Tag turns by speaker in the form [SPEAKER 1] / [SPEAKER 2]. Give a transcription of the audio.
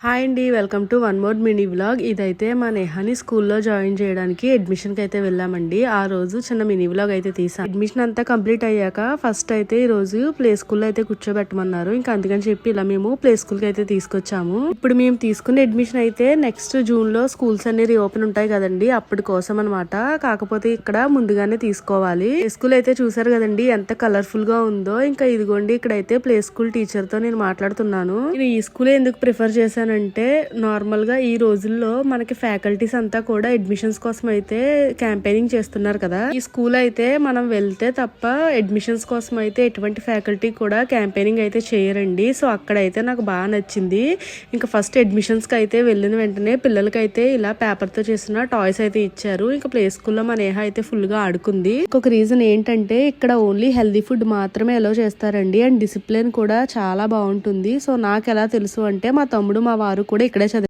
[SPEAKER 1] Hi అండి, welcome to one more mini vlog. ఇదైతే మా నేహాని స్కూల్లో జాయిన్ చేయడానికి అడ్మిషన్కి అయితే వెళ్ళామండి. ఆ రోజు చిన్న మినీ వ్లాగ్ అయితే తీసాం. అడ్మిషన్ అంతా కంప్లీట్ అయ్యాక ఫస్ట్ అయితే ఈ రోజు ప్లే స్కూల్లో అయితే కూర్చోబెట్టమన్నారు. ఇంకా అందుకని చెప్పి ఇలా మేము ప్లే స్కూల్కి అయితే తీసుకొచ్చాము. ఇప్పుడు మేము తీసుకున్న అడ్మిషన్ అయితే నెక్స్ట్ జూన్ లో స్కూల్స్ అన్ని రీఓపెన్ ఉంటాయి కదండి, అప్పటి కోసం అనమాట. కాకపోతే ఇక్కడ ముందుగానే తీసుకోవాలి. ప్లే స్కూల్ అయితే చూసారు కదండి ఎంత కలర్ఫుల్ గా ఉందో. ఇంకా ఇదిగోండి ఇక్కడైతే ప్లే స్కూల్ టీచర్ తో నేను మాట్లాడుతున్నాను. నేను ఈ స్కూల్ ఎందుకు ప్రిఫర్ చేశాను అంటే నార్మల్ గా ఈ రోజుల్లో మనకి ఫ్యాకల్టీస్ అంతా కూడా అడ్మిషన్స్ కోసం అయితే క్యాంపెయినింగ్ చేస్తున్నారు కదా. ఈ స్కూల్ అయితే మనం వెళ్తే తప్ప అడ్మిషన్స్ కోసం అయితే ఎటువంటి ఫ్యాకల్టీ కూడా క్యాంపెయినింగ్ అయితే చేయరండి. సో అక్కడైతే నాకు బాగా నచ్చింది. ఇంకా ఫస్ట్ అడ్మిషన్స్ కి అయితే వెళ్ళిన వెంటనే పిల్లలకైతే ఇలా పేపర్ తో చేసిన టాయ్స్ అయితే ఇచ్చారు. ఇంకా ప్లే స్కూల్లో మా నేహ అయితే ఫుల్ గా ఆడుకుంది. ఇంకొక రీజన్ ఏంటంటే ఇక్కడ ఓన్లీ హెల్దీ ఫుడ్ మాత్రమే అలో చేస్తారండి. అండ్ డిసిప్లిన్ కూడా చాలా బాగుంటుంది. సో నాకు ఎలా తెలుసు అంటే మా తమ్ముడు మా వారు కూడా ఇక్కడే చదివారు.